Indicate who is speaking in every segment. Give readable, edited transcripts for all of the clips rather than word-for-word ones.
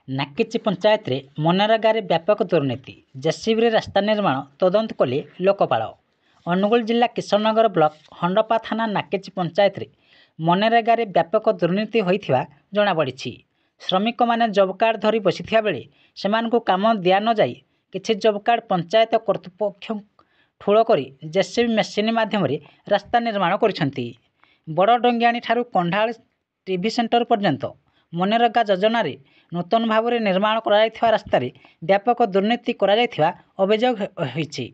Speaker 1: ନାକିଚି ପଞ୍ଚାୟତରେ ମନରେଗାରେ ବ୍ୟାପକ ଦୁର୍ନୀତି, ଜେସିବିରେ ରାସ୍ତା ନିର୍ମାଣ ତଦନ୍ତ କଲେ ଲୋକପାଳ। ଅନୁଗୁଳ ଜିଲ୍ଲା କିଶୋରନଗର ବ୍ଲକ ହଣ୍ଡପା ଥାନା ନାକିଚି ପଞ୍ଚାୟତରେ ମନରେଗାରେ ବ୍ୟାପକ ଦୁର୍ନୀତି ହୋଇଥିବା ଜଣାପଡ଼ିଛି। ଶ୍ରମିକମାନେ ଜବ୍ କାର୍ଡ ଧରି ବସିଥିବା ବେଳେ ସେମାନଙ୍କୁ କାମ ଦିଆ ନ ଯାଇ କିଛି ଜବ୍ କାର୍ଡ ପଞ୍ଚାୟତ କର୍ତ୍ତୃପକ୍ଷ ଠୁଳ କରି ଜେସିବି ମେସିନ ମାଧ୍ୟମରେ ରାସ୍ତା ନିର୍ମାଣ କରିଛନ୍ତି। ବଡ଼ଡଙ୍ଗିଆଣି ଠାରୁ କଣ୍ଡାଳ ଟିଭି ସେଣ୍ଟର ପର୍ଯ୍ୟନ୍ତ ମନରେଗା ଯୋଜନାରେ ନୂତନ ଭାବରେ ନିର୍ମାଣ କରାଯାଇଥିବା ରାସ୍ତାରେ ବ୍ୟାପକ ଦୁର୍ନୀତି କରାଯାଇଥିବା ଅଭିଯୋଗ ହୋଇଛି।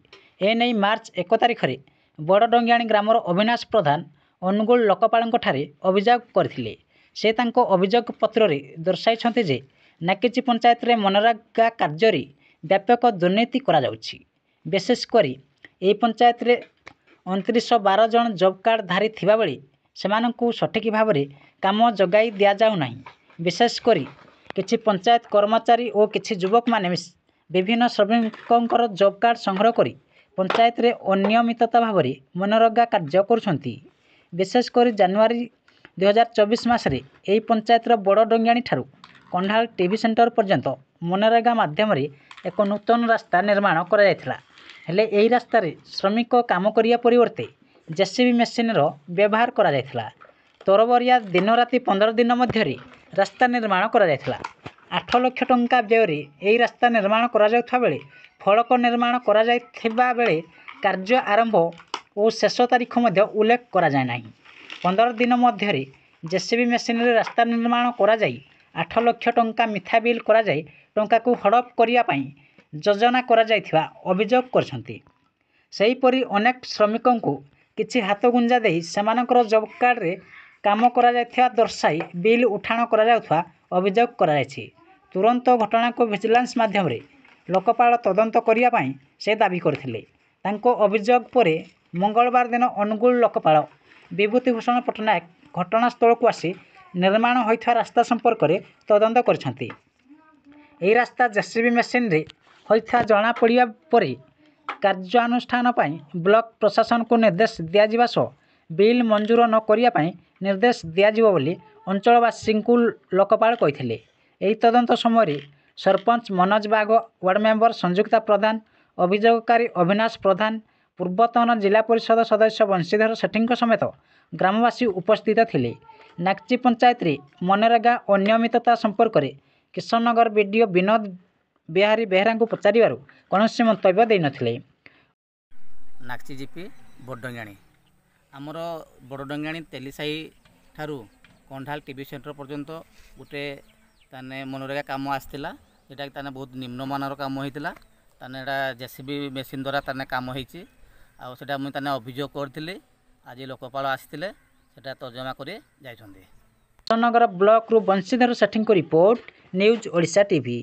Speaker 1: ଏନେଇ ମାର୍ଚ୍ଚ 1 ତାରିଖରେ ବଡ଼ଡଙ୍ଗିଆଣି ଗ୍ରାମର ଅବିନାଶ ପ୍ରଧାନ ଅନୁଗୁଳ ଲୋକପାଳଙ୍କଠାରେ ଅଭିଯୋଗ କରିଥିଲେ। ସେ ତାଙ୍କ ଅଭିଯୋଗ ପତ୍ରରେ ଦର୍ଶାଇଛନ୍ତି ଯେ ନାକିଚି ପଞ୍ଚାୟତରେ ମନରେଗା କାର୍ଯ୍ୟରେ ବ୍ୟାପକ ଦୁର୍ନୀତି କରାଯାଉଛି। ବିଶେଷ କରି ଏହି ପଞ୍ଚାୟତରେ 2912 ଜଣ ଜବ୍ କାର୍ଡ ଧାରୀ ଥିବାବେଳେ ସେମାନଙ୍କୁ ସଠିକ୍ ଭାବରେ କାମ ଯୋଗାଇ ଦିଆଯାଉନାହିଁ। ବିଶେଷ କରି କିଛି ପଞ୍ଚାୟତ କର୍ମଚାରୀ ଓ କିଛି ଯୁବକମାନେ ବିଭିନ୍ନ ଶ୍ରମିକଙ୍କର ଜବ୍ କାର୍ଡ ସଂଗ୍ରହ କରି ପଞ୍ଚାୟତରେ ଅନିୟମିତତା ଭାବରେ ମନରେଗା କାର୍ଯ୍ୟ କରୁଛନ୍ତି। ବିଶେଷ କରି ଜାନୁଆରୀ 2024 ମାସରେ ଏହି ପଞ୍ଚାୟତର ବଡ଼ଡଙ୍ଗିଆଣି ଠାରୁ କଣ୍ଡାଳ ଟିଭି ସେଣ୍ଟର ପର୍ଯ୍ୟନ୍ତ ମନରେଗା ମାଧ୍ୟମରେ ଏକ ନୂତନ ରାସ୍ତା ନିର୍ମାଣ କରାଯାଇଥିଲା। ହେଲେ ଏହି ରାସ୍ତାରେ ଶ୍ରମିକ କାମ କରିବା ପରିବର୍ତ୍ତେ ଜେସିବି ମେସିନର ବ୍ୟବହାର କରାଯାଇଥିଲା। ତରବରିଆ ଦିନରାତି 15 ଦିନ ମଧ୍ୟରେ ରାସ୍ତା ନିର୍ମାଣ କରାଯାଇଥିଲା। 8 ଲକ୍ଷ ଟଙ୍କା ବ୍ୟୟରେ ଏହି ରାସ୍ତା ନିର୍ମାଣ କରାଯାଉଥିବା ବେଳେ ଫଳକ ନିର୍ମାଣ କରାଯାଇଥିବା ବେଳେ କାର୍ଯ୍ୟ ଆରମ୍ଭ ଓ ଶେଷ ତାରିଖ ମଧ୍ୟ ଉଲ୍ଲେଖ କରାଯାଇ ନାହିଁ। 15 ଦିନ ମଧ୍ୟରେ ଜେସିବି ମେସିନରେ ରାସ୍ତା ନିର୍ମାଣ କରାଯାଇ 8 ଲକ୍ଷ ଟଙ୍କା ମିଥ୍ୟା ବିଲ୍ କରାଯାଇ ଟଙ୍କାକୁ ହଡପ କରିବା ପାଇଁ ଯୋଜନା କରାଯାଇଥିବା ଅଭିଯୋଗ କରିଛନ୍ତି। ସେହିପରି ଅନେକ ଶ୍ରମିକଙ୍କୁ କିଛି ହାତଗୁଞ୍ଜା ଦେଇ ସେମାନଙ୍କର ଜବ୍ କାର୍ଡରେ କାମ କରାଯାଇଥିବା ଦର୍ଶାଇ ବିଲ୍ ଉଠାଣ କରାଯାଉଥିବା ଅଭିଯୋଗ କରାଯାଇଛି। ତୁରନ୍ତ ଘଟଣାକୁ ଭିଜିଲାନ୍ସ ମାଧ୍ୟମରେ ଲୋକପାଳ ତଦନ୍ତ କରିବା ପାଇଁ ସେ ଦାବି କରିଥିଲେ। ତାଙ୍କ ଅଭିଯୋଗ ପରେ ମଙ୍ଗଳବାର ଦିନ ଅନୁଗୁଳ ଲୋକପାଳ ବିଭୂତି ଭୂଷଣ ପଟ୍ଟନାୟକ ଘଟଣାସ୍ଥଳକୁ ଆସି ନିର୍ମାଣ ହୋଇଥିବା ରାସ୍ତା ସମ୍ପର୍କରେ ତଦନ୍ତ କରିଛନ୍ତି। ଏହି ରାସ୍ତା ଜେସିବି ମେସିନରେ ହୋଇଥିବା ଜଣାପଡ଼ିବା ପରେ କାର୍ଯ୍ୟାନୁଷ୍ଠାନ ପାଇଁ ବ୍ଲକ ପ୍ରଶାସନକୁ ନିର୍ଦ୍ଦେଶ ଦିଆଯିବା ସହ ବିଲ୍ ମଞ୍ଜୁର ନ କରିବା ପାଇଁ ନିର୍ଦ୍ଦେଶ ଦିଆଯିବ ବୋଲି ଅଞ୍ଚଳବାସୀଙ୍କୁ ଲୋକପାଳ କହିଥିଲେ। ଏହି ତଦନ୍ତ ସମୟରେ ସରପଞ୍ଚ ମନୋଜ ବାଘ, ୱାର୍ଡ ମେମ୍ବର ସଂଯୁକ୍ତା ପ୍ରଧାନ, ଅଭିଯୋଗକାରୀ ଅବିନାଶ ପ୍ରଧାନ, ପୂର୍ବତନ ଜିଲ୍ଲା ପରିଷଦ ସଦସ୍ୟ ବଂଶୀଧର ସେଠୀଙ୍କ ସମେତ ଗ୍ରାମବାସୀ ଉପସ୍ଥିତ ଥିଲେ। ନାକିଚି ପଞ୍ଚାୟତରେ ମନରେଗା ଅନିୟମିତତା ସମ୍ପର୍କରେ କିଶୋରନଗର ବିଡିଓ ବିନୋଦ ବିହାରୀ ବେହେରାଙ୍କୁ ପଚାରିବାରୁ କୌଣସି ମନ୍ତବ୍ୟ ଦେଇନଥିଲେ।
Speaker 2: ନାକିଚି ଜିପି ବଡ଼ଡଙ୍ଗିଆଣି ଆମର ବଡ଼ଡଙ୍ଗିଆଣି ତେଲିସାହି ଠାରୁ କଣ୍ଡାଲ ଟିଭି ସେଣ୍ଟର ପର୍ଯ୍ୟନ୍ତ ଗୋଟେ ତାନେ ମନରେଗା କାମ ଆସିଥିଲା। ଏଇଟା ତାନେ ବହୁତ ନିମ୍ନମାନର କାମ ହେଇଥିଲା। ତାନେ ଏଇଟା ଜେସିବି ମେସିନ୍ ଦ୍ୱାରା ତାନେ କାମ ହେଇଛି। ଆଉ ସେଟା ମୁଇଁ ତାନେ ଅଭିଯୋଗ କରିଥିଲି। ଆଜି ଲୋକପାଳ ଆସିଥିଲେ, ସେଟା ତର୍ଜମା କରି ଯାଇଛନ୍ତି।
Speaker 1: କିଶୋରନଗର ବ୍ଲକରୁ ବଂଶୀଧର ସେଠୀଙ୍କ ରିପୋର୍ଟ, ନ୍ୟୁଜ୍ ଓଡ଼ିଶା ଟିଭି।